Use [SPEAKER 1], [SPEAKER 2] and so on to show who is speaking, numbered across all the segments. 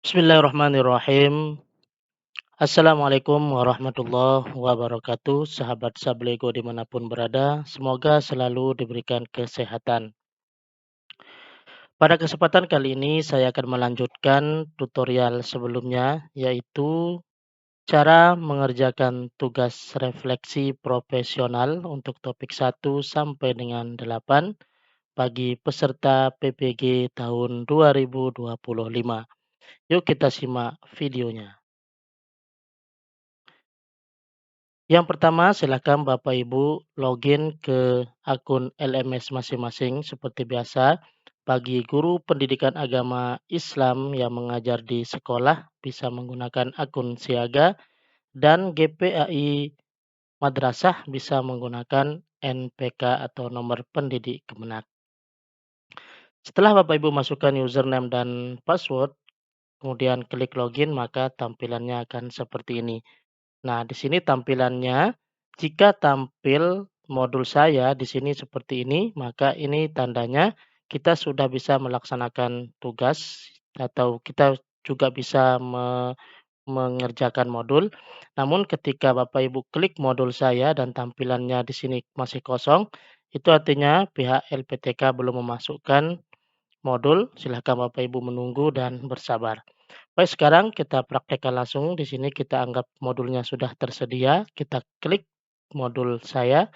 [SPEAKER 1] Bismillahirrahmanirrahim. Assalamualaikum warahmatullahi wabarakatuh. Sahabat Sablego dimanapun berada, semoga selalu diberikan kesehatan. Pada kesempatan kali ini saya akan melanjutkan tutorial sebelumnya, yaitu cara mengerjakan tugas refleksi profesional untuk topik 1 sampai dengan 8 bagi peserta PPG tahun 2025. Yuk kita simak videonya. Yang pertama, silakan Bapak Ibu login ke akun LMS masing-masing seperti biasa. Bagi guru pendidikan agama Islam yang mengajar di sekolah bisa menggunakan akun Siaga dan GPAI Madrasah bisa menggunakan NPK atau nomor pendidik Kemenak. Setelah Bapak Ibu masukkan username dan password, kemudian klik login, maka tampilannya akan seperti ini. Nah, di sini tampilannya, jika tampil modul saya di sini seperti ini, maka ini tandanya kita sudah bisa melaksanakan tugas atau kita juga bisa mengerjakan modul. Namun ketika Bapak Ibu klik modul saya dan tampilannya di sini masih kosong, itu artinya pihak LPTK belum memasukkan modul. Silahkan Bapak Ibu menunggu dan bersabar. Baik, sekarang kita praktekkan langsung. Di sini kita anggap modulnya sudah tersedia. Kita klik modul saya,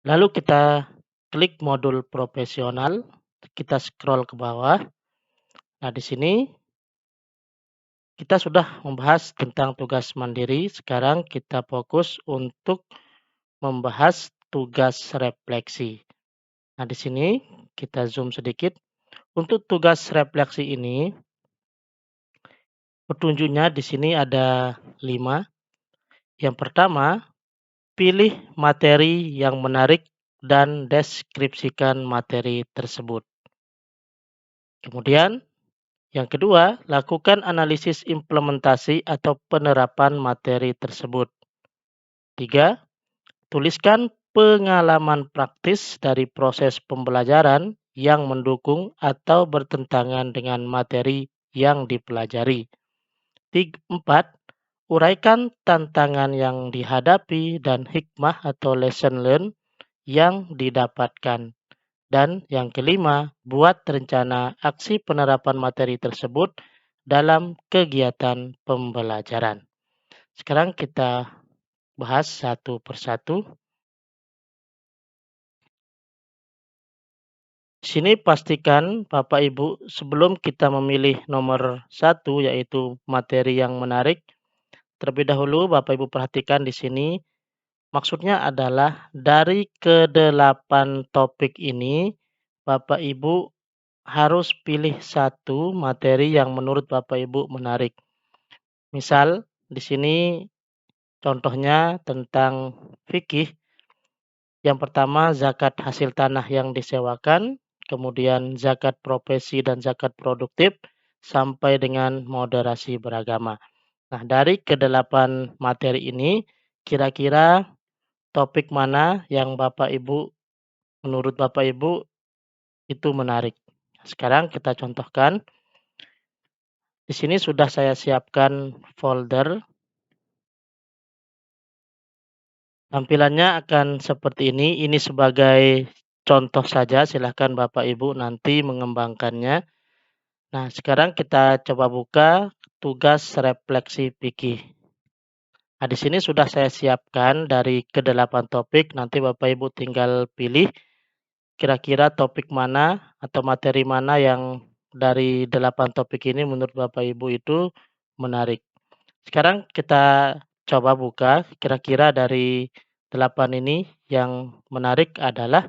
[SPEAKER 1] lalu kita klik modul profesional. Kita scroll ke bawah. Nah, di sini kita sudah membahas tentang tugas mandiri. Sekarang kita fokus untuk membahas tugas refleksi. Nah, di sini kita zoom sedikit. Untuk tugas refleksi ini, petunjuknya di sini ada 5. Yang pertama, pilih materi yang menarik dan deskripsikan materi tersebut. Kemudian, yang kedua, lakukan analisis implementasi atau penerapan materi tersebut. 3, tuliskan pengalaman praktis dari proses pembelajaran yang mendukung atau bertentangan dengan materi yang dipelajari. 4, uraikan tantangan yang dihadapi dan hikmah atau lesson learned yang didapatkan. Dan yang kelima, buat rencana aksi penerapan materi tersebut dalam kegiatan pembelajaran. Sekarang kita bahas satu persatu. Di sini pastikan Bapak Ibu sebelum kita memilih nomor 1 yaitu materi yang menarik, terlebih dahulu Bapak Ibu perhatikan di sini maksudnya adalah dari ke-8 topik ini Bapak Ibu harus pilih satu materi yang menurut Bapak Ibu menarik. Misal di sini contohnya tentang fikih. Yang pertama zakat hasil tanah yang disewakan, kemudian zakat profesi dan zakat produktif, sampai dengan moderasi beragama. Nah, dari ke-8 materi ini, kira-kira topik mana yang menurut Bapak Ibu itu menarik? Sekarang kita contohkan. Di sini sudah saya siapkan folder. Tampilannya akan seperti ini. Ini sebagai contoh saja. Silahkan Bapak Ibu nanti mengembangkannya. Nah, sekarang kita coba buka tugas refleksi fikih. Nah, di sini sudah saya siapkan dari ke-8 topik. Nanti Bapak Ibu tinggal pilih kira-kira topik mana atau materi mana yang dari 8 topik ini menurut Bapak Ibu itu menarik. Sekarang kita coba buka kira-kira dari 8 ini yang menarik adalah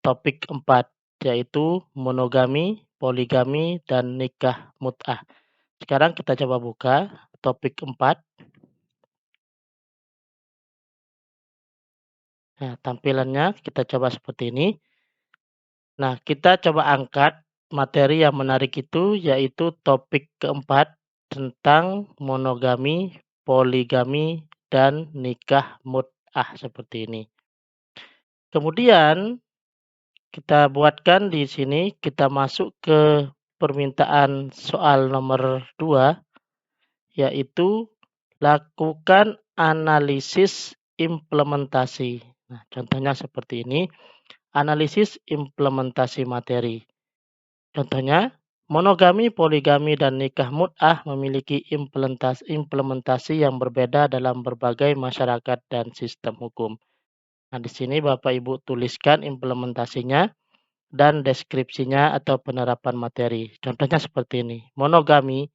[SPEAKER 1] topik 4 yaitu monogami, poligami, dan nikah mut'ah. Sekarang kita coba buka topik 4. Nah, tampilannya kita coba seperti ini. Nah, kita coba angkat materi yang menarik itu yaitu topik keempat tentang monogami, poligami, dan nikah mut'ah seperti ini. Kemudian kita buatkan di sini, kita masuk ke permintaan soal nomor 2, yaitu lakukan analisis implementasi. Nah, contohnya seperti ini, analisis implementasi materi. Contohnya, monogami, poligami, dan nikah mut'ah memiliki implementasi yang berbeda dalam berbagai masyarakat dan sistem hukum. Nah, di sini Bapak Ibu tuliskan implementasinya dan deskripsinya atau penerapan materi. Contohnya seperti ini. Monogami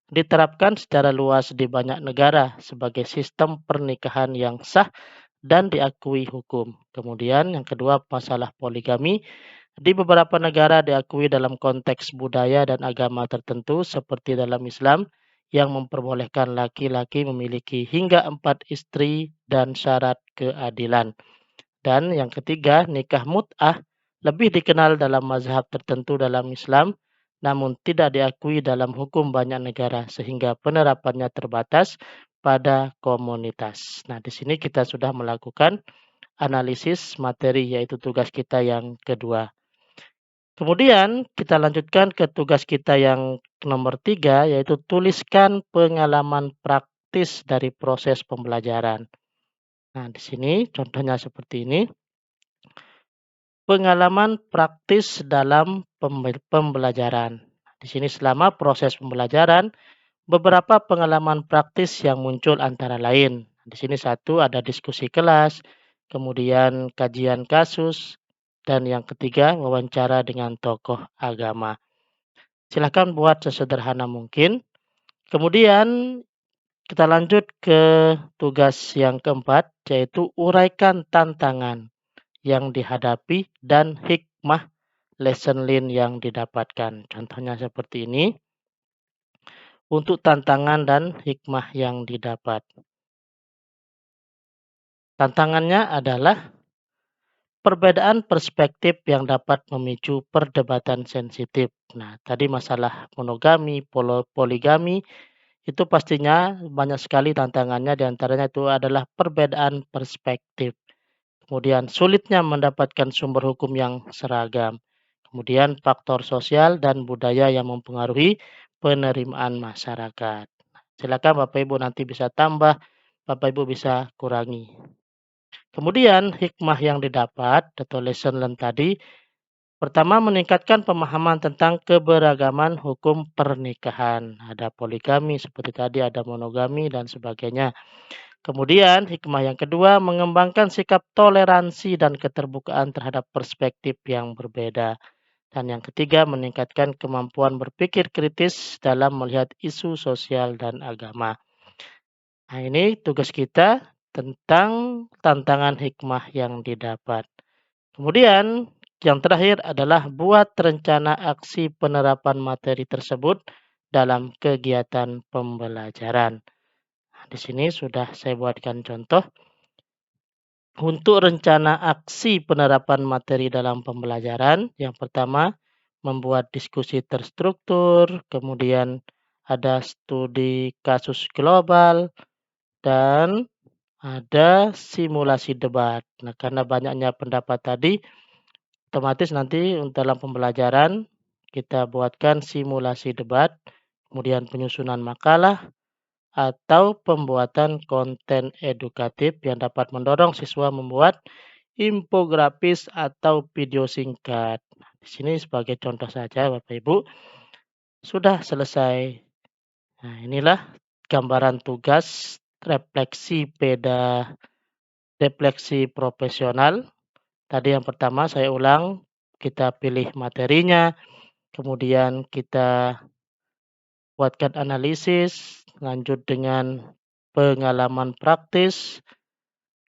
[SPEAKER 1] diterapkan secara luas di banyak negara sebagai sistem pernikahan yang sah dan diakui hukum. Kemudian yang kedua, masalah poligami di beberapa negara diakui dalam konteks budaya dan agama tertentu seperti dalam Islam yang memperbolehkan laki-laki memiliki hingga 4 istri dan syarat keadilan. Dan yang ketiga, nikah mut'ah lebih dikenal dalam mazhab tertentu dalam Islam, namun tidak diakui dalam hukum banyak negara sehingga penerapannya terbatas pada komunitas. Nah, di sini kita sudah melakukan analisis materi, yaitu tugas kita yang kedua. Kemudian kita lanjutkan ke tugas kita yang nomor 3, yaitu tuliskan pengalaman praktis dari proses pembelajaran. Nah, di sini contohnya seperti ini. Pengalaman praktis dalam pembelajaran. Di sini selama proses pembelajaran, beberapa pengalaman praktis yang muncul antara lain. Di sini satu ada diskusi kelas, kemudian kajian kasus, dan yang ketiga wawancara dengan tokoh agama. Silakan buat sesederhana mungkin. Kemudian kita lanjut ke tugas yang keempat, yaitu uraikan tantangan yang dihadapi dan hikmah lesson learned yang didapatkan. Contohnya seperti ini. Untuk tantangan dan hikmah yang didapat. Tantangannya adalah perbedaan perspektif yang dapat memicu perdebatan sensitif. Nah, tadi masalah monogami, poligami, itu pastinya banyak sekali tantangannya, diantaranya itu adalah perbedaan perspektif. Kemudian sulitnya mendapatkan sumber hukum yang seragam. Kemudian faktor sosial dan budaya yang mempengaruhi penerimaan masyarakat. Silakan Bapak Ibu nanti bisa tambah, Bapak Ibu bisa kurangi. Kemudian hikmah yang didapat atau lesson learned tadi, pertama meningkatkan pemahaman tentang keberagaman hukum pernikahan. Ada poligami seperti tadi, ada monogami dan sebagainya. Kemudian hikmah yang kedua mengembangkan sikap toleransi dan keterbukaan terhadap perspektif yang berbeda. Dan yang ketiga meningkatkan kemampuan berpikir kritis dalam melihat isu sosial dan agama. Nah, ini tugas kita tentang tantangan hikmah yang didapat. Kemudian yang terakhir adalah buat rencana aksi penerapan materi tersebut dalam kegiatan pembelajaran. Nah, di sini sudah saya buatkan contoh. Untuk rencana aksi penerapan materi dalam pembelajaran, yang pertama membuat diskusi terstruktur, kemudian ada studi kasus global, dan ada simulasi debat. Nah, karena banyaknya pendapat tadi, otomatis nanti dalam pembelajaran kita buatkan simulasi debat, kemudian penyusunan makalah, atau pembuatan konten edukatif yang dapat mendorong siswa membuat infografis atau video singkat. Di sini sebagai contoh saja Bapak Ibu, sudah selesai. Nah, inilah gambaran tugas refleksi profesional. Tadi yang pertama saya ulang, kita pilih materinya, kemudian kita buatkan analisis, lanjut dengan pengalaman praktis,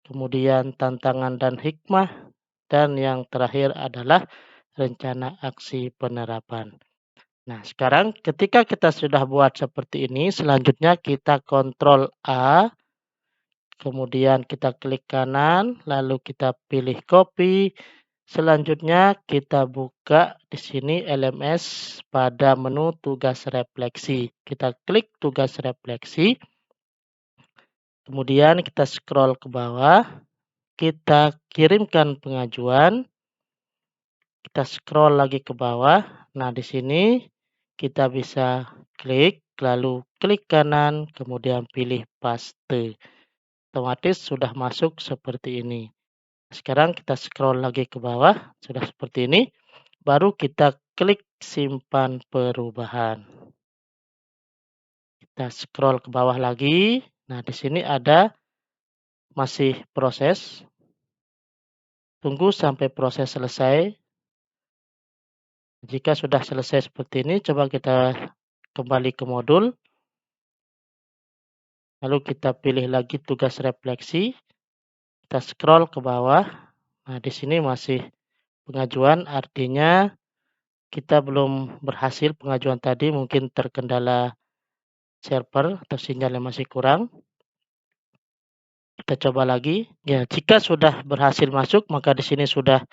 [SPEAKER 1] kemudian tantangan dan hikmah, dan yang terakhir adalah rencana aksi penerapan. Nah, sekarang ketika kita sudah buat seperti ini, selanjutnya kita kontrol A, kemudian kita klik kanan, lalu kita pilih copy. Selanjutnya kita buka di sini LMS pada menu tugas refleksi. Kita klik tugas refleksi. Kemudian kita scroll ke bawah, kita kirimkan pengajuan. Kita scroll lagi ke bawah. Nah, di sini kita bisa klik, lalu klik kanan, kemudian pilih paste. Otomatis sudah masuk seperti ini. Sekarang kita scroll lagi ke bawah, sudah seperti ini. Baru kita klik simpan perubahan. Kita scroll ke bawah lagi. Nah, di sini ada masih proses. Tunggu sampai proses selesai. Jika sudah selesai seperti ini, coba kita kembali ke modul. Lalu kita pilih lagi tugas refleksi. Kita scroll ke bawah. Nah, di sini masih pengajuan, artinya kita belum berhasil pengajuan tadi, mungkin terkendala server atau sinyal yang masih kurang. Kita coba lagi. Ya, jika sudah berhasil masuk, maka di sini sudah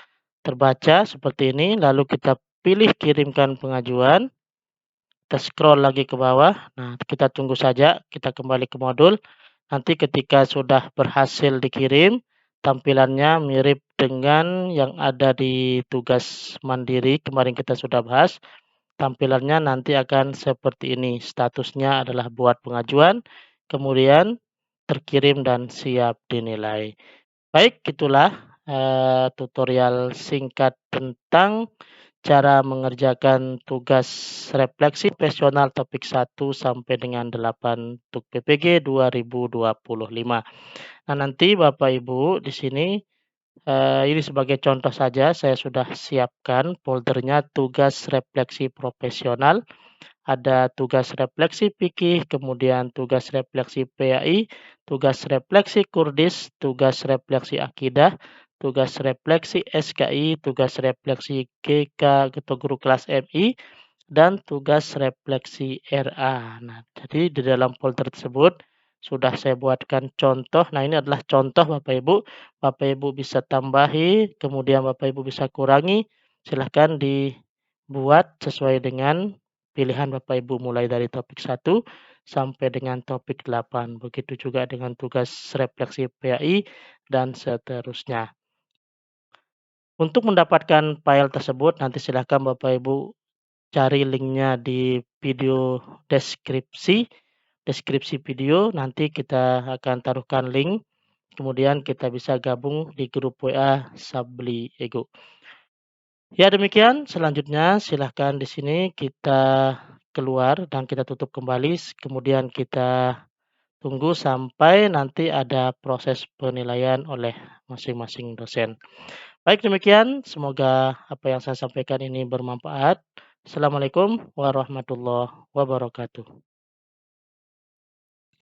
[SPEAKER 1] terbaca seperti ini. Lalu kita pilih kirimkan pengajuan. Kita scroll lagi ke bawah. Nah, kita tunggu saja. Kita kembali ke modul. Nanti ketika sudah berhasil dikirim, tampilannya mirip dengan yang ada di tugas mandiri kemarin kita sudah bahas. Tampilannya nanti akan seperti ini. Statusnya adalah buat pengajuan, kemudian terkirim dan siap dinilai. Baik, itulah tutorial singkat tentang cara mengerjakan tugas refleksi profesional topik 1 sampai dengan 8 untuk PPG 2025. Nah, nanti Bapak Ibu di sini ini sebagai contoh saja saya sudah siapkan foldernya tugas refleksi profesional. Ada tugas refleksi fikih, kemudian tugas refleksi PAI, tugas refleksi Kurdis, tugas refleksi akidah, tugas refleksi SKI, tugas refleksi GK atau guru kelas MI, dan tugas refleksi RA. Nah, jadi di dalam folder tersebut sudah saya buatkan contoh. Nah, ini adalah contoh Bapak Ibu. Bapak Ibu bisa tambahi, kemudian Bapak Ibu bisa kurangi. Silahkan dibuat sesuai dengan pilihan Bapak Ibu mulai dari topik 1 sampai dengan topik 8. Begitu juga dengan tugas refleksi PAI dan seterusnya. Untuk mendapatkan file tersebut nanti silahkan Bapak Ibu cari linknya di video deskripsi video, nanti kita akan taruhkan link, kemudian kita bisa gabung di grup WA Sabli Ego. Ya demikian, selanjutnya silahkan di sini kita keluar dan kita tutup kembali, kemudian kita tunggu sampai nanti ada proses penilaian oleh masing-masing dosen. Baik demikian, semoga apa yang saya sampaikan ini bermanfaat. Assalamualaikum warahmatullahi wabarakatuh.